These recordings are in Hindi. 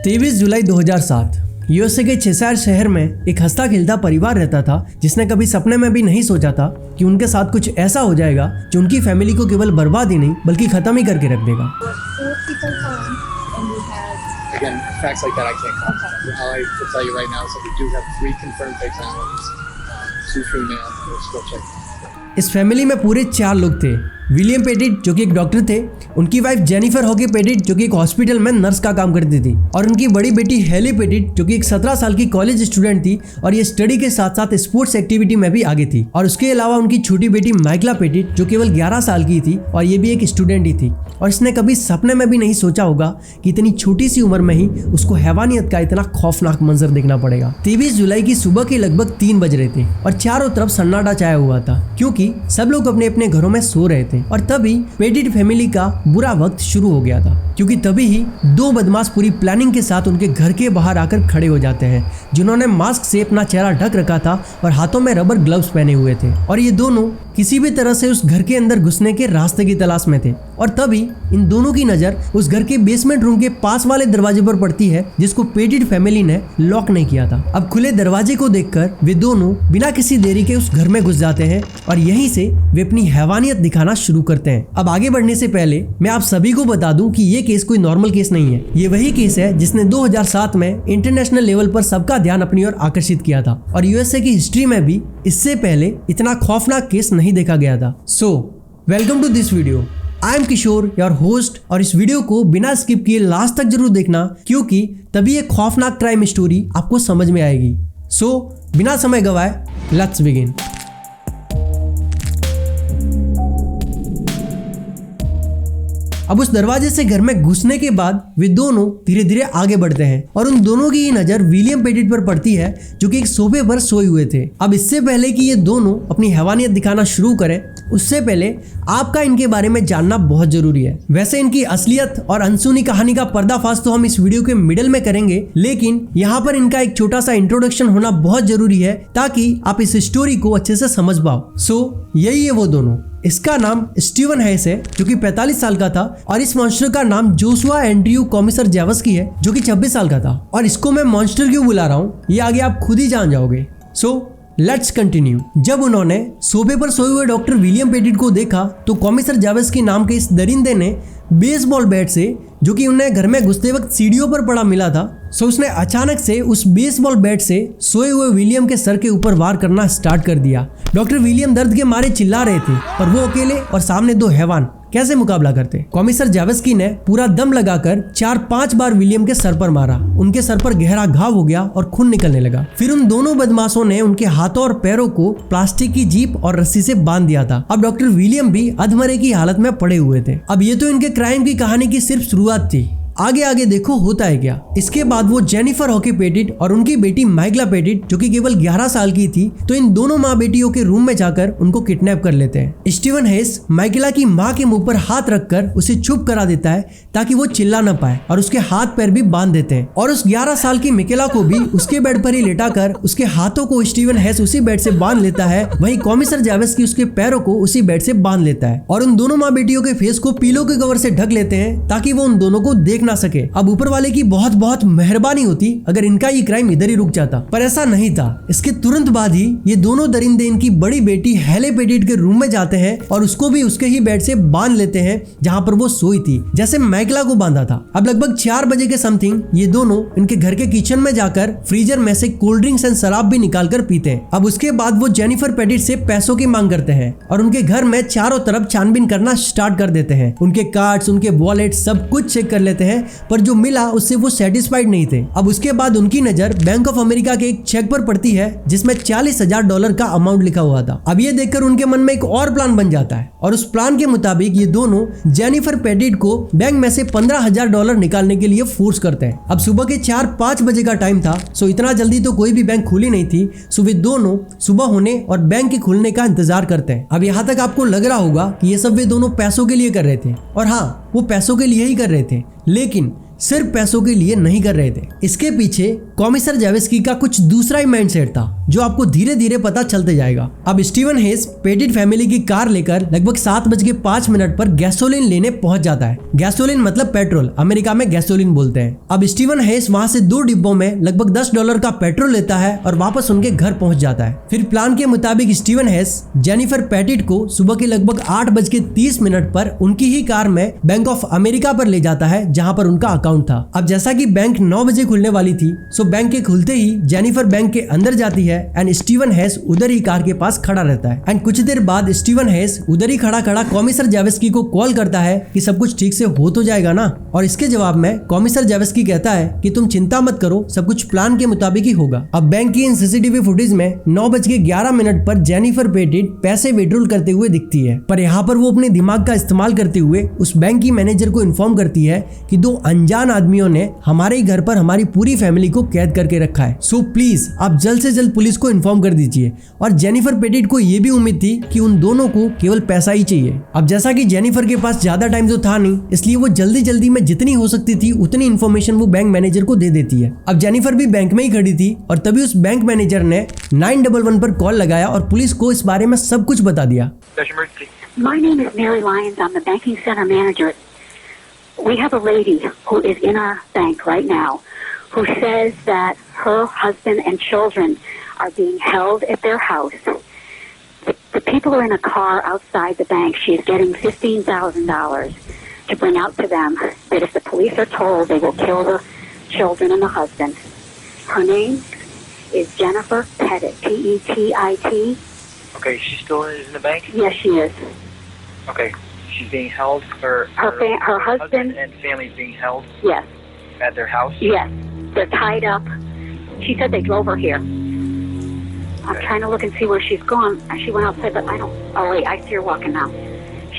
23 जुलाई 2007 यूएसए के चेसायर शहर में एक हंसता खेलता परिवार रहता था जिसने कभी सपने में भी नहीं सोचा था कि उनके साथ कुछ ऐसा हो जाएगा जो उनकी फैमिली को केवल बर्बाद ही नहीं बल्कि खत्म ही करके रख देगा। Again, facts like that I can't comment. All I can tell you right now is that we do have 3 confirmed fatalities. 2 female, we're still checking. इस फैमिली में पूरे 4 लोग थे। विलियम पेटिट जो कि एक डॉक्टर थे, उनकी वाइफ जेनिफर हॉकी पेटिट जो कि एक हॉस्पिटल में नर्स का काम करती थी, और उनकी बड़ी बेटी हेली पेटिट जो कि एक 17 साल की कॉलेज स्टूडेंट थी और ये स्टडी के साथ साथ स्पोर्ट्स एक्टिविटी में भी आगे थी। और उसके अलावा उनकी छोटी बेटी माइकला पेटिट जो केवल 11 साल की थी और ये भी एक स्टूडेंट ही थी, और इसने कभी सपने में भी नहीं सोचा होगा कि इतनी छोटी सी उम्र में ही उसको हैवानियत का इतना खौफनाक मंजर देखना पड़ेगा। 23 जुलाई की सुबह के लगभग 3 बज रहे थे और चारों तरफ सन्नाटा छाया हुआ था क्योंकि सब लोग अपने अपने घरों में सो रहे थे। और तभी पेटिट फैमिली का बुरा वक्त शुरू हो गया था क्योंकि तभी ही 2 बदमाश पूरी प्लानिंग के साथ उनके घर के बाहर आकर खड़े हो जाते हैं, जिन्होंने मास्क से अपना चेहरा ढक रखा था और हाथों में रबर ग्लव्स पहने हुए थे, और ये दोनों किसी भी तरह से उस घर के अंदर घुसने के रास्ते की तलाश में थे। और तभी इन दोनों की नजर उस घर के बेसमेंट रूम के पास वाले दरवाजे पर पड़ती है जिसको पेटिट फैमिली ने लॉक नहीं किया था। अब खुले दरवाजे को देखकर वे दोनों बिना किसी देरी के उस घर में घुस जाते हैं और यहीं से वे अपनी हैवानियत दिखाना शुरू करते हैं। अब आगे बढ़ने से पहले मैं आप सभी को बता दूं कि ये केस कोई नॉर्मल केस नहीं है। ये वही केस है जिसने 2007 में इंटरनेशनल लेवल पर सबका ध्यान अपनी ओर आकर्षित किया था, और यूएसए की हिस्ट्री में भी इससे पहले इतना खौफनाक केस नहीं देखा गया था। So welcome to this video. I am Kishore, your host, और इस वीडियो को बिना स्किप किए लास्ट तक जरूर देखना क्योंकि तभी एक खौफनाक क्राइम स्टोरी आपको समझ में आएगी। सो बिना समय गवाए लेट्स बिगिन। अब उस दरवाजे से घर में घुसने के बाद वे दोनों धीरे धीरे आगे बढ़ते हैं और उन दोनों की नजर विलियम पेटिट पर पड़ती है जो कि एक सोफे पर सोए हुए थे। अब इससे पहले कि ये दोनों अपनी हैवानियत दिखाना शुरू करें, उससे पहले आपका इनके बारे में जानना बहुत जरूरी है। वैसे इनकी असलियत और अनसुनी कहानी का पर्दाफाश तो हम इस वीडियो के मिडिल में करेंगे, लेकिन यहाँ पर इनका एक छोटा सा इंट्रोडक्शन होना बहुत जरूरी है ताकि आप इस स्टोरी को अच्छे से समझ पाओ। सो यही है वो दोनों। इसका नाम स्टीवन हेस है जो कि 45 साल का था, और इस मॉन्स्टर का नाम जोशुआ एंड्रयू कॉमिसर जेवस्की है जो कि 26 साल का था। और इसको मैं मॉन्स्टर क्यों बुला रहा हूँ ये आगे आप खुद ही जान जाओगे। So let's continue. जब उन्होंने सोफे पर सोए हुए डॉक्टर विलियम पेटिट को देखा तो कॉमिसर जेवस्की नाम के इस दरिंदे ने बेसबॉल बैट से, जो कि उन्हें घर में घुसते वक्त सीढ़ियों पर पड़ा मिला था, सो उसने अचानक से उस बेसबॉल बैट से सोए हुए विलियम के सर के ऊपर वार करना स्टार्ट कर दिया। डॉक्टर विलियम दर्द के मारे चिल्ला रहे थे, पर वो अकेले और सामने 2 हैवान कैसे मुकाबला करते। कॉमिसर जेवस्की ने पूरा दम लगाकर 4-5 बार विलियम के सर पर मारा। उनके सर पर गहरा घाव हो गया और खून निकलने लगा। फिर उन दोनों बदमाशों ने उनके हाथों और पैरों को प्लास्टिक की जीप और रस्सी से बांध दिया था। अब डॉक्टर विलियम भी अधमरे की हालत में पड़े हुए थे। अब ये तो इनके क्राइम की कहानी की सिर्फ शुरुआत थी, आगे आगे देखो होता है क्या। इसके बाद वो जेनिफर हॉकी पेटिट और उनकी बेटी माइकला पेटिट जो कि केवल 11 साल की थी, तो इन दोनों माँ बेटियों के रूम में जाकर उनको किडनैप कर लेते हैं। स्टीवन हेस माइकला की माँ के मुंह पर हाथ रखकर उसे चुप करा देता है ताकि वो चिल्ला न पाए, और उसके हाथ पैर भी बांध देते हैं। और उस 11 साल की मिकेला को भी उसके बेड पर ही लेटाकर उसके हाथों को स्टीवन हेस उसी बेड से बांध लेता है। वहीं कॉमिसर जेवस्की उसके पैरों को उसी बेड से बांध लेता है, और उन दोनों माँ बेटियों के फेस को पीलो के कवर से ढक लेते हैं ताकि वो उन दोनों को देख ना सके। अब ऊपर वाले की बहुत बहुत मेहरबानी होती अगर इनका ये क्राइम इधर ही रुक जाता, पर ऐसा नहीं था। इसके तुरंत बाद ही ये दोनों दरिंदे इनकी बड़ी बेटी हेले पेटिट के रूम में जाते हैं और उसको भी उसके ही बेड से बांध लेते हैं जहां पर वो सोई थी, जैसे माइकला को बांधा था। अब लगभग 4 बजे के समथिंग ये दोनों इनके घर के किचन में जाकर फ्रीजर में से कोल्ड ड्रिंक्स एंड शराब भी निकाल कर पीते हैं। अब उसके बाद वो जेनिफर पेटिट से पैसों की मांग करते हैं और उनके घर में चारों तरफ छानबीन करना स्टार्ट कर देते हैं। उनके कार्ड्स, उनके वॉलेट सब कुछ चेक कर लेते हैं, पर जो मिला उससे वो सेटिस्फाइड नहीं थे। अब उसके बाद उनकी नजर बैंक ऑफ अमेरिका के एक चेक पर पड़ती है जिसमें $40,000 का अमाउंट लिखा हुआ था। अब ये देखकर उनके मन में एक और प्लान बन जाता है, और उस प्लान के मुताबिक ये दोनों जेनिफर पेटिट को बैंक में से $15,000 निकालने के लिए फोर्स करते हैं। अब सुबह के 4-5 बजे का टाइम था, सो इतना जल्दी तो कोई भी बैंक खुली नहीं थी। सो वे दोनों सुबह होने और बैंक के खुलने का इंतजार करते हैं। अब यहाँ तक आपको लग रहा होगा कि ये सब वे दोनों पैसों के लिए कर रहे थे, और हाँ, वो पैसों के लिए ही कर रहे थे, लेकिन सिर्फ पैसों के लिए नहीं कर रहे थे। इसके पीछे कॉमिसर जेवस्की का कुछ दूसरा ही माइंडसेट था। जो आपको धीरे धीरे पता चलते जाएगा। अब स्टीवन हेस पेटिट फैमिली की कार लेकर लगभग 7:05 पर गैसोलीन लेने पहुंच जाता है। गैसोलीन मतलब पेट्रोल, अमेरिका में गैसोलीन बोलते हैं। अब स्टीवन हेस वहां से 2 डिब्बों में लगभग $10 का पेट्रोल लेता है और वापस उनके घर पहुंच जाता है। फिर प्लान के मुताबिक स्टीवन हेस जेनिफर पेटिट को सुबह के लगभग 8:30 पर उनकी ही कार में बैंक ऑफ अमेरिका पर ले जाता है, जहां पर उनका अकाउंट था। अब जैसा कि बैंक 9 बजे खुलने वाली थी, सो बैंक के खुलते ही जेनिफर बैंक के अंदर जाती है एंड स्टीवन हेस उधर ही कार के पास खड़ा रहता है। एंड कुछ देर बाद स्टीवन हेस उधर ही खड़ा खड़ा कॉमिसर जेवेस्की को कॉल करता है कि सब कुछ ठीक से हो तो जाएगा ना। और इसके जवाब में कॉमिसर जेवेस्की कहता है कि तुम चिंता मत करो, सब कुछ प्लान के मुताबिक ही होगा। अब बैंक की इन सीसीटीवी फुटेज में 9:11 पर जेनिफर पेटिट पैसे विड्रॉल करते हुए दिखती है, पर यहाँ पर वो अपने दिमाग का इस्तेमाल करते हुए उस बैंक की मैनेजर को इन्फॉर्म करती है कि 2 अनजान आदमियों ने हमारे घर पर हमारी पूरी फैमिली को कैद करके रखा है, सो प्लीज आप जल्द से जल्द पुलिस को इन्फॉर्म कर दीजिए। और जेनिफर पेटिट को ये भी उम्मीद थी कि उन दोनों को केवल पैसा ही चाहिए। अब जैसा कि जेनिफर के पास ज्यादा टाइम तो था नहीं, इसलिए वो जल्दी जल्दी में जितनी हो सकती थी उतनी इन्फॉर्मेशन वो बैंक मैनेजर को दे देती है। अब जेनिफर भी बैंक में ही खड़ी थी और तभी उस बैंक मैनेजर ने 911 पर कॉल लगाया और पुलिस को इस बारे में सब कुछ बता दिया। My name is Mary Lyons. I'm the banking center manager. We have a lady who is in our bank right now who says that her husband and children are being held at their house. The people are in a car outside the bank. She is getting $15,000 to bring out to them that if the police are told, they will kill the children and the husband. Her name is Jennifer Pettit, P-E-T-I-T. Okay, she still is in the bank? Yes, she is. Okay, she's being held, her husband and family is being held Yes, at their house? yes. They're tied up. She said they drove her here. I'm trying to look and see where she's gone. She went outside, but I don't. Oh wait, I see her walking now.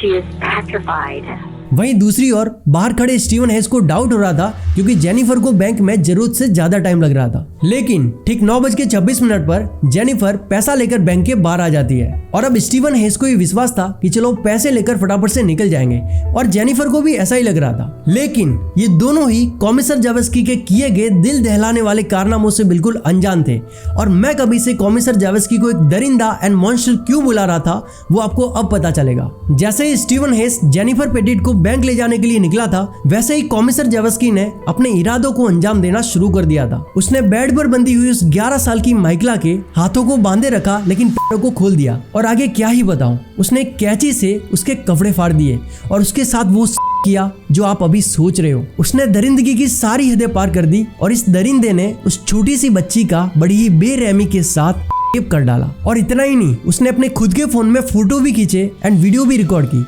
She is petrified. वहीं दूसरी ओर बाहर खड़े स्टीवन हेस को डाउट हो रहा था क्योंकि जेनिफर को बैंक में जरूरत से ज्यादा टाइम लग रहा था। लेकिन ठीक 9:26 पर जेनिफर पैसा लेकर बैंक के बाहर आ जाती है और अब स्टीवन हेस को ये विश्वास था कि चलो पैसे लेकर फटाफट से निकल जाएंगे और जेनिफर को भी ऐसा ही लग रहा था। लेकिन ये दोनों ही कॉमिसर जेवेस्की के किए गए दिल दहलाने वाले कारनामों से बिल्कुल अनजान थे और मैं कभी से कॉमिसर जेवेस्की को एक दरिंदा एंड मॉन्स्टर क्यों बुला रहा था वो आपको अब पता चलेगा। जैसे ही स्टीवन हेस जेनिफर पेटिट को बैंक ले जाने के लिए निकला था, वैसे ही कॉमिसर जेवेस्की ने अपने इरादों को अंजाम देना शुरू कर दिया था। उसने बेड पर बंधी हुई उस 11 साल की माइकला के हाथों को बांधे रखा लेकिन पैरों को खोल दिया और आगे क्या ही बताऊं, उसने एक कैंची से उसके कपड़े फाड़ दिए और उसके साथ वो किया जो आप अभी सोच रहे हो। उसने दरिंदगी की सारी हदें पार कर दी और इस दरिंदे ने उस छोटी सी बच्ची का बड़ी ही बेरहमी के साथ रेप कर डाला। और इतना ही नहीं, उसने अपने खुद के फोन में फोटो भी खींचे एंड वीडियो भी रिकॉर्ड की।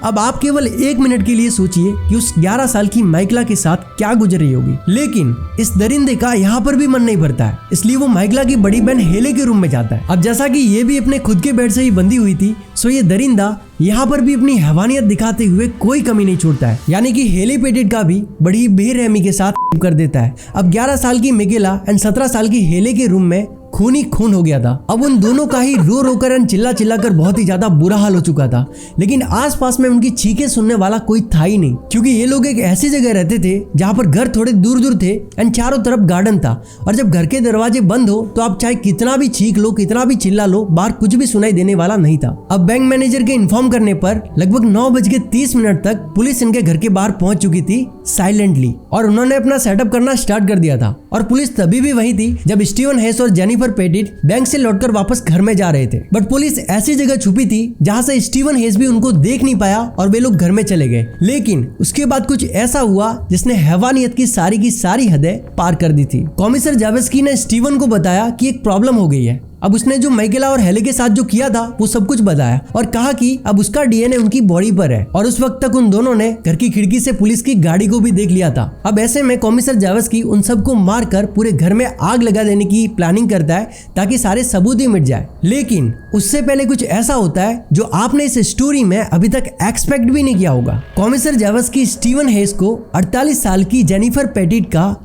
अब आप केवल 1 मिनट के लिए सोचिए कि उस 11 साल की माइकला के साथ क्या गुजर रही होगी। लेकिन इस दरिंदे का यहाँ पर भी मन नहीं भरता है, इसलिए वो माइकला की बड़ी बहन हेले के रूम में जाता है। अब जैसा कि ये भी अपने खुद के बेड से ही बंधी हुई थी, सो ये दरिंदा यहाँ पर भी अपनी हैवानियत दिखाते हुए कोई कमी नहीं छोड़ता है, यानी कि हेले पेटिट का भी बड़ी बेरहमी के साथ कर देता है। अब 11 साल की मिगेला एंड 17 साल की हेले के रूम में खून ही खून हो गया था। अब उन दोनों का ही रो रो कर चिल्ला चिल्ला कर बहुत ही ज्यादा बुरा हाल हो चुका था, लेकिन आसपास में उनकी चीखें सुनने वाला कोई था ही नहीं, क्योंकि ये लोग एक ऐसी जगह रहते थे जहाँ पर घर थोड़े दूर दूर थे एंड चारों तरफ गार्डन था और जब घर के दरवाजे बंद हो तो आप चाहे कितना भी चीख लो, कितना भी चिल्ला लो, बाहर कुछ भी सुनाई देने वाला नहीं था। अब बैंक मैनेजर के इन्फॉर्म करने पर लगभग 9:30 तक पुलिस इनके घर के बाहर पहुंच चुकी थी साइलेंटली और उन्होंने अपना सेटअप करना स्टार्ट कर दिया था। और पुलिस तभी भी वही थी जब स्टीवन हेस और जेनिफर पेटिट बैंक से लौटकर वापस घर में जा रहे थे, बट पुलिस ऐसी जगह छुपी थी जहां से स्टीवन हेस भी उनको देख नहीं पाया और वे लोग घर में चले गए। लेकिन उसके बाद कुछ ऐसा हुआ जिसने हैवानियत की सारी हदें पार कर दी थी। कॉमिसर जेवेस्की ने स्टीवन को बताया कि एक प्रॉब्लम हो गई है। अब उसने जो माइकेला और हेले के साथ जो किया था वो सब कुछ बताया और कहा कि अब उसका डीएनए उनकी बॉडी पर है और उस वक्त तक उन दोनों ने घर की खिड़की से पुलिस की गाड़ी को भी देख लिया था। अब ऐसे में कॉमिसर जेवेस्की उन सबको मारकर पूरे घर में आग लगा देने की प्लानिंग करता है ताकि सारे सबूत ही मिट जाए। लेकिन उससे पहले कुछ ऐसा होता है जो आपने इस स्टोरी में अभी तक एक्सपेक्ट भी नहीं किया होगा। कॉमिसर जेवेस्की स्टीवन हेस को 48 साल की जेनिफर पेटिट का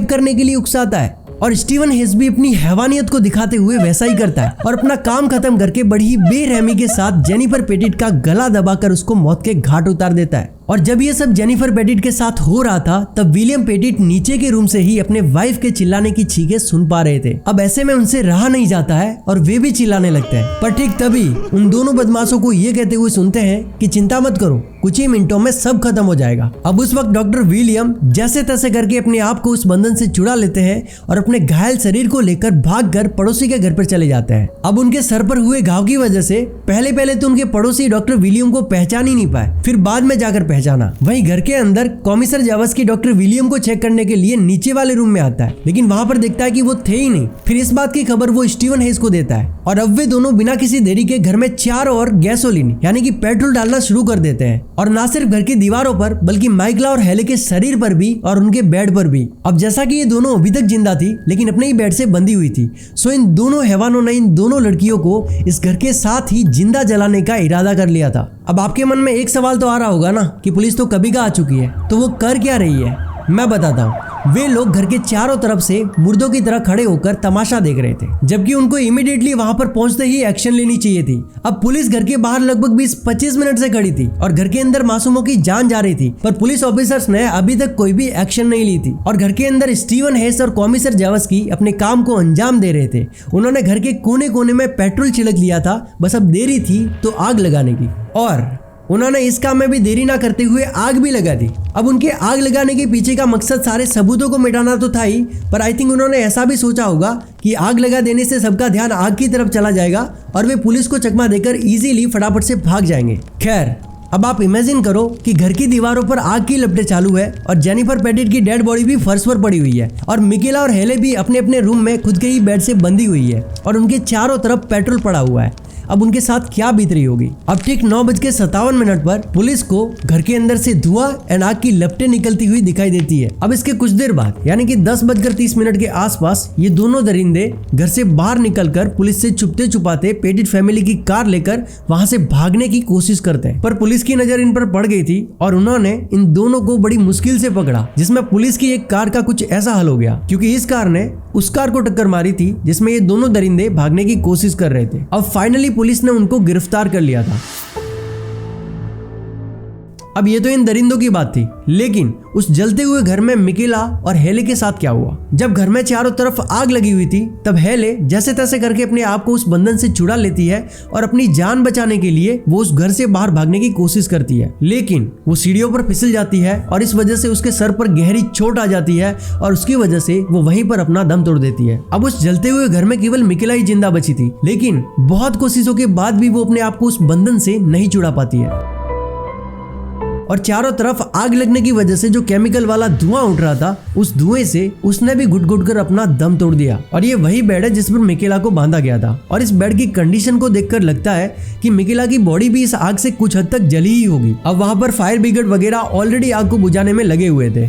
करने के लिए उकसाता है और स्टीवन हेस भी अपनी हैवानियत को दिखाते हुए वैसा ही करता है और अपना काम खत्म करके बड़ी ही बेरहमी के साथ जेनिफर पेटिट का गला दबाकर उसको मौत के घाट उतार देता है। और जब ये सब जेनिफर पेटिट के साथ हो रहा था तब विलियम पेटिट नीचे के रूम से ही अपने वाइफ के चिल्लाने की चीखें सुन पा रहे थे। अब ऐसे में उनसे रहा नहीं जाता है और वे भी चिल्लाने लगते हैं। पर ठीक तभी उन दोनों बदमाशों को ये कहते हुए सुनते हैं कि चिंता मत करो, कुछ ही मिनटों में सब खत्म हो जाएगा। अब उस वक्त डॉक्टर विलियम जैसे तैसे करके अपने आप को उस बंधन से छुड़ा लेते हैं और अपने घायल शरीर को लेकर भागकर पड़ोसी के घर पर चले जाते हैं। अब उनके सर पर हुए घाव की वजह से पहले तो उनके पड़ोसी डॉक्टर विलियम को पहचान ही नहीं पाए, फिर बाद में जाकर पहचाना। वहीं घर के अंदर कॉमिसर जावस्की डॉक्टर विलियम को चेक करने के लिए नीचे वाले रूम में आता है, लेकिन वहां पर देखता है कि वो थे ही नहीं। फिर इस बात की खबर वो स्टीवन हेस को देता है और अब वे दोनों बिना किसी देरी के घर में चारों ओर गैसोलीन यानी कि पेट्रोल डालना शुरू कर देते हैं, और ना सिर्फ घर की दीवारों पर बल्कि माइकला और हेले के शरीर पर भी और उनके बेड पर भी। अब जैसा कि ये दोनों अभी तक जिंदा थी लेकिन अपने ही बेड से बंधी हुई थी, सो इन दोनों हैवानों ने इन दोनों लड़कियों को इस घर के साथ ही जिंदा जलाने का इरादा कर लिया था। अब आपके मन में एक सवाल तो आ रहा होगा ना कि पुलिस तो कभी का आ चुकी है, तो वो कर क्या रही है? मैं बताता हूँ। वे लोग घर के चारों तरफ से मुर्दों की तरह खड़े होकर तमाशा देख रहे थे, जबकि उनको इमीडिएटली वहां पर पहुंचते ही एक्शन लेनी चाहिए थी। अब पुलिस घर के बाहर लगभग 20-25 मिनट से खड़ी थी और घर के अंदर मासूमों की जान जा रही थी, पर पुलिस ऑफिसर्स ने अभी तक कोई भी एक्शन नहीं ली थी। और घर के अंदर स्टीवन हेस और कॉमिसर जावस्की अपने काम को अंजाम दे रहे थे। उन्होंने घर के कोने कोने में पेट्रोल छिड़क लिया था, बस अब देरी थी तो आग लगाने की, और उन्होंने इस काम में भी देरी ना करते हुए आग भी लगा दी। अब उनके आग लगाने के पीछे का मकसद सारे सबूतों को मिटाना तो था ही, पर आई थिंक उन्होंने ऐसा भी सोचा होगा कि आग लगा देने से सबका ध्यान आग की तरफ चला जाएगा और वे पुलिस को चकमा देकर इजीली फटाफट से भाग जाएंगे। खैर, अब आप इमेजिन करो कि घर की दीवारों पर आग की लपटें चालू है और जेनिफर पेटिट की डेड बॉडी भी फर्श पर पड़ी हुई है, और मिकेला और हेले भी अपने अपने रूम में खुद के ही बेड से बंधी हुई है और उनके चारों तरफ पेट्रोल पड़ा हुआ है। अब उनके साथ क्या बीत रही होगी? अब ठीक 9:57 पर पुलिस को घर के अंदर से धुआं एंड आग की लपटें निकलती हुई दिखाई देती है। अब इसके कुछ देर बाद यानी कि 10:30 के आसपास ये दोनों दरिंदे घर से बाहर निकलकर पुलिस से छुपते छुपाते पेटिट फैमिली की कार लेकर वहां से भागने की कोशिश करते हैं, पर पुलिस की नजर इन पर पड़ गई थी और उन्होंने इन दोनों को बड़ी मुश्किल से पकड़ा, जिसमें पुलिस की एक कार का कुछ ऐसा हाल हो गया क्योंकि इस कार ने उस कार को टक्कर मारी थी जिसमें ये दोनों दरिंदे भागने की कोशिश कर रहे थे। अब फाइनली पुलिस ने उनको गिरफ्तार कर लिया था। अब ये तो इन दरिंदों की बात थी, लेकिन उस जलते हुए घर में मिकेला और हेले के साथ क्या हुआ? जब घर में चारों तरफ आग लगी हुई थी तब हेले जैसे तैसे करके अपने आप को उस बंधन से छुड़ा लेती है और अपनी जान बचाने के लिए वो उस घर से बाहर भागने की कोशिश करती है, लेकिन वो सीढ़ियों पर फिसल जाती है और इस वजह से उसके सर पर गहरी चोट आ जाती है और उसकी वजह से वो वहीं पर अपना दम तोड़ देती है। अब उस जलते हुए घर में केवल मिकेला ही जिंदा बची थी, लेकिन बहुत कोशिशों के बाद भी वो अपने आप को उस बंधन से नहीं छुड़ा पाती है और चारों तरफ आग लगने की वजह से जो केमिकल वाला धुआं उठ रहा था, उस धुएं से उसने भी घुट घुट कर अपना दम तोड़ दिया। और ये वही बेड है जिस पर मिकेला को बांधा गया था, और इस बेड की कंडीशन को देखकर लगता है कि मिकेला की बॉडी भी इस आग से कुछ हद तक जली ही होगी। अब वहां पर फायर ब्रिगेड वगैरह ऑलरेडी आग को बुझाने में लगे हुए थे।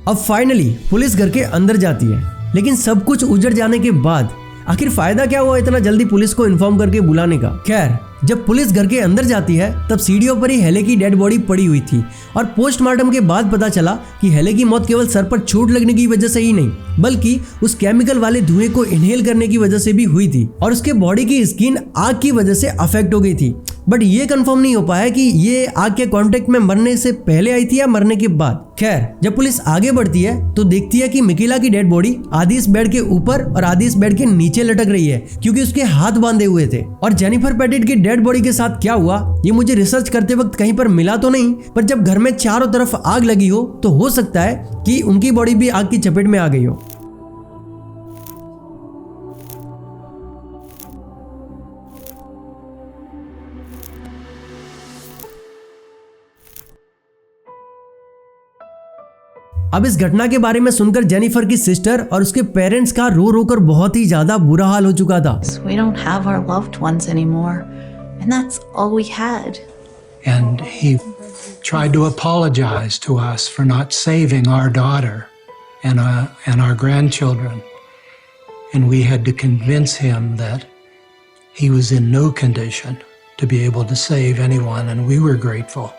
अब फाइनली पुलिस घर के अंदर जाती है, लेकिन सब कुछ उजड़ जाने के बाद आखिर फायदा क्या हुआ इतना जल्दी पुलिस को इन्फॉर्म करके बुलाने का? खैर, जब पुलिस घर के अंदर जाती है तब सीढ़ियों पर ही हेले की डेड बॉडी पड़ी हुई थी और पोस्टमार्टम के बाद पता चला कि हेले की मौत केवल सर पर चोट लगने की वजह से ही नहीं बल्कि उस केमिकल वाले धुएं को इनहेल करने की वजह से भी हुई थी और उसके बॉडी की स्किन आग की वजह से अफेक्ट हो गई थी। बट ये कंफर्म नहीं हो पाया कि ये आग के कांटेक्ट में मरने से पहले आई थी या मरने के बाद। खैर, जब पुलिस आगे बढ़ती है तो देखती है कि मिकेला की डेड बॉडी आधी इस बेड के ऊपर और आधी इस बेड के नीचे लटक रही है क्योंकि उसके हाथ बांधे हुए थे। और जेनिफर पेटिट की डेड बॉडी के साथ क्या हुआ ये मुझे रिसर्च करते वक्त कहीं पर मिला तो नहीं, पर जब घर में चारों तरफ आग लगी हो तो हो सकता है कि उनकी बॉडी भी आग की चपेट में आ गई हो। अब इस घटना के बारे में सुनकर जेनिफर की सिस्टर और उसके पेरेंट्स का रो रो कर बहुत ही ज्यादा बुरा हाल हो चुका था। We don't have our loved ones anymore, and that's all we had. And he tried to apologize to us for not saving our daughter and our grandchildren. And we had to convince him that he was in no condition to be able to save anyone, and we were grateful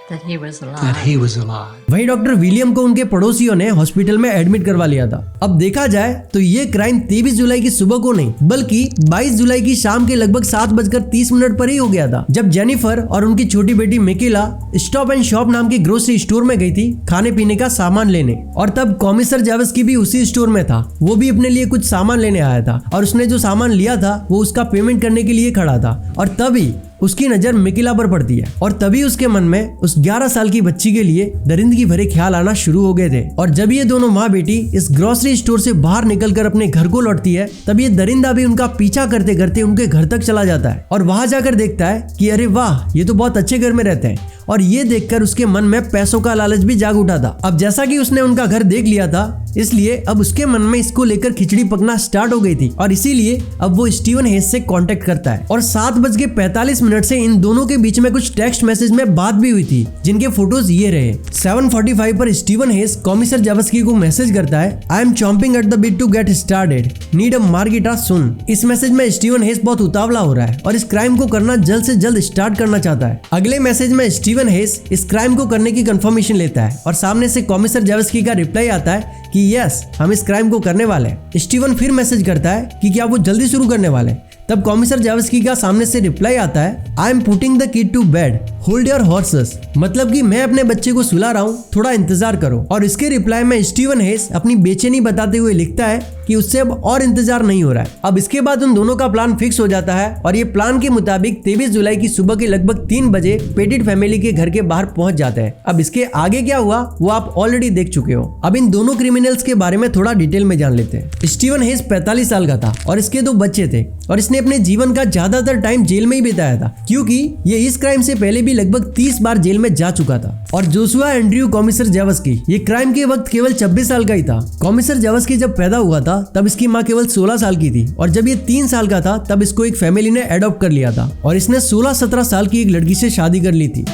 That he was alive. that he was alive. वहीं डॉक्टर विलियम को उनके पड़ोसियों ने हॉस्पिटल में एडमिट करवा लिया था। अब देखा जाए तो ये क्राइम 23 जुलाई की सुबह को नहीं बल्कि 22 जुलाई की शाम के लगभग 7:30 पर ही हो गया था, जब जेनिफर और उनकी छोटी बेटी मिकेला स्टॉप एंड शॉप नाम के ग्रोसरी स्टोर में गई थी खाने पीने का सामान लेने। और तब कॉमिसर जावस्की भी उसी स्टोर में था। वो भी अपने लिए कुछ सामान लेने आया था और उसने जो सामान लिया था वो उसका पेमेंट करने के लिए खड़ा था। और तभी उसकी नजर मिकेला पर पड़ती है और तभी उसके मन में उस 11 साल की बच्ची के लिए दरिंदगी भरे ख्याल आना शुरू हो गए थे। और जब ये दोनों माँ बेटी इस ग्रोसरी स्टोर से बाहर निकलकर अपने घर को लौटती है तब ये दरिंदा भी उनका पीछा करते करते उनके घर तक चला जाता है और वहां जाकर देखता है कि अरे वाह, ये तो बहुत अच्छे घर में रहते हैं। और ये देखकर उसके मन में पैसों का लालच भी जाग उठा था। अब जैसा कि उसने उनका घर देख लिया था इसलिए अब उसके मन में इसको लेकर खिचड़ी पकना स्टार्ट हो गई थी और इसीलिए अब वो स्टीवन हेस से कांटेक्ट करता है। और 7:45 से इन दोनों के बीच में कुछ टेक्स्ट मैसेज में बात भी हुई थी जिनके फोटोज ये रहे। 7:45 पर स्टीवन हेस कॉमिसर जावस्की को मैसेज करता है, I am chomping at the bit to get started, need a margarita soon. इस मैसेज में स्टीवन हेस बहुत उतावला हो रहा है और इस क्राइम को करना जल्द से जल्द स्टार्ट करना चाहता है। अगले मैसेज में स्टीवन हेस इस क्राइम को करने की कंफर्मेशन लेता है और सामने से कॉमिसर जावस्की का रिप्लाई आता है कि यस, हम इस क्राइम को करने वाले हैं। स्टीवन फिर मैसेज करता है कि क्या वो जल्दी शुरू करने वाले हैं। तब कॉमिसर जावस्की का सामने से रिप्लाई आता है, I am putting the kid to bed, hold your horses, मतलब कि मैं अपने बच्चे को सुला रहा हूँ, थोड़ा इंतजार करो। और इसके रिप्लाई में स्टीवन हेस अपनी बेचैनी बताते हुए लिखता है कि उससे अब और इंतजार नहीं हो रहा है। अब इसके बाद उन दोनों का प्लान फिक्स हो जाता है और ये प्लान के मुताबिक 23 जुलाई की सुबह के लगभग 3 बजे पेटिट फैमिली के घर के बाहर पहुंच जाते हैं। अब इसके आगे क्या हुआ वो आप ऑलरेडी देख चुके हो। अब इन दोनों क्रिमिनल्स के बारे में थोड़ा डिटेल में जान लेते हैं। स्टीवन हेस 45 साल का था और इसके 2 बच्चे थे और इसने अपने जीवन का ज्यादातर टाइम जेल में ही बिताया था क्योंकि ये इस क्राइम से पहले भी लगभग 30 बार जेल में जा चुका था। और जोशुआ एंड्रयू कॉमिसर जावस्की ये क्राइम के वक्त केवल 26 साल का ही था। कॉमिसर जावस्की जब पैदा हुआ था तब इसकी माँ केवल 16 साल की थी और जब ये 3 साल का था तब इसको एक फैमिली ने एडॉप्ट कर लिया था और इसने 16-17 साल की एक लड़की से शादी कर ली थी।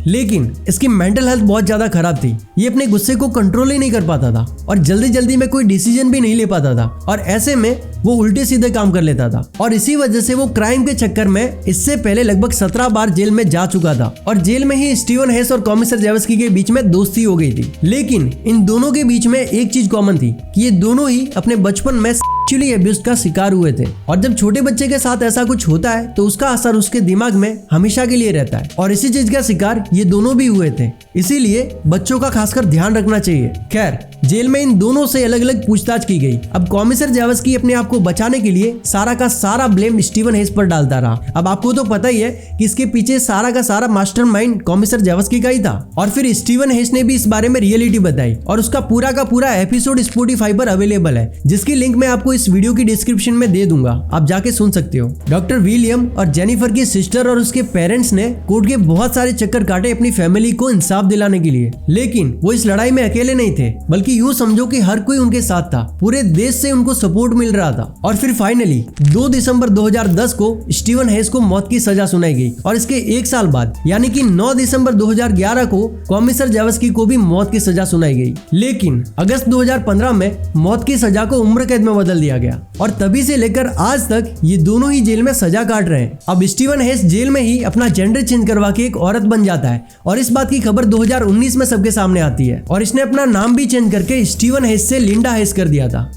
लेकिन इसकी मेंटल हेल्थ बहुत ज्यादा खराब थी। ये अपने गुस्से को कंट्रोल ही नहीं कर पाता था और जल्दी जल्दी में कोई डिसीजन भी नहीं ले पाता था और ऐसे में वो उल्टे सीधे काम कर लेता था और इसी वजह से वो क्राइम के चक्कर में इससे पहले लगभग 17 बार जेल में जा चुका था। और जेल में ही स्टीवन हेस और कॉमिसर जावस्की के बीच में दोस्ती हो गई थी। लेकिन इन दोनों के बीच में एक चीज कॉमन थी कि ये दोनों ही अपने बचपन में सेक्सुअली अब्यूज का शिकार हुए थे और जब छोटे बच्चे के साथ ऐसा कुछ होता है तो उसका असर उसके दिमाग में हमेशा के लिए रहता है और इसी चीज का शिकार ये दोनों भी हुए थे। इसीलिए बच्चों का खासकर ध्यान रखना चाहिए। खैर, जेल में इन दोनों से अलग अलग पूछताछ की गई। अब कॉमिसर जावस्की अपने आप को बचाने के लिए सारा का सारा ब्लेम स्टीवन हेस पर डालता रहा। अब आपको तो पता ही है कि इसके पीछे सारा का सारा मास्टरमाइंड कॉमिसर जावस्की का ही था। और फिर स्टीवन हेस ने भी इस बारे में रियलिटी बताई और उसका पूरा का पूरा एपिसोड स्पॉटिफाई पर अवेलेबल है जिसकी लिंक मैं आपको इस वीडियो की डिस्क्रिप्शन में दे दूंगा, आप जाके सुन सकते हो। डॉक्टर विलियम और जेनिफर की सिस्टर और उसके पेरेंट्स ने कोर्ट के बहुत सारे चक्कर काटे अपनी फैमिली को इंसाफ दिलाने के लिए, लेकिन वो इस लड़ाई में अकेले नहीं थे बल्कि यूं समझो कि हर कोई उनके साथ था। पूरे देश से उनको सपोर्ट मिल रहा था। और फिर फाइनली 2 दिसंबर 2010 को स्टीवन हेस को मौत की सजा सुनाई गई और इसके 1 साल बाद यानी कि 9 दिसंबर 2011 को कॉमिसर जावस्की को भी मौत की सजा सुनाई गई। लेकिन अगस्त 2015 में मौत की सजा को उम्र कैद में बदल दिया गया और तभी से लेकर आज तक ये दोनों ही जेल में सजा काट रहे हैं। अब स्टीवन हेस जेल में ही अपना जेंडर चेंज करवा के एक औरत बन जाता है और इस बात की खबर 2019 में सबके सामने आती है और इसने अपना नाम भी चेंज करके स्टीवन हेस से लिंडा हेस कर दिया था।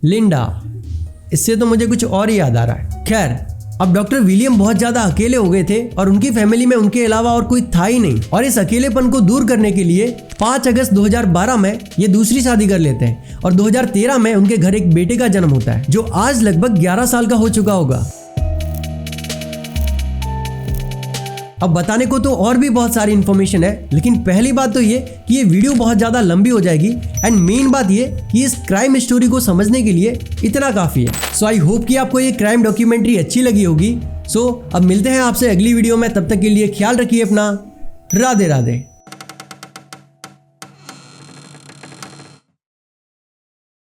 लिंडा, इससे तो मुझे कुछ और ही याद आ रहा है। खैर, अब डॉक्टर विलियम बहुत ज्यादा अकेले हो गए थे और उनकी फैमिली में उनके अलावा और कोई था ही नहीं और इस अकेलेपन को दूर करने के लिए 5 अगस्त 2012 में ये दूसरी शादी कर लेते हैं और 2013 में उनके घर एक बेटे का जन्म होता है जो आज लगभग 11 साल का हो चुका होगा। अब बताने को तो और भी बहुत सारी इन्फॉर्मेशन है, लेकिन पहली बात तो ये कि ये वीडियो बहुत ज्यादा लंबी हो जाएगी एंड मेन बात ये कि इस क्राइम स्टोरी को समझने के लिए इतना काफी है। सो आई होप कि आपको ये क्राइम डॉक्यूमेंट्री अच्छी लगी होगी। सो अब मिलते हैं आपसे अगली वीडियो में, तब तक के लिए ख्याल रखिए अपना। राधे राधे।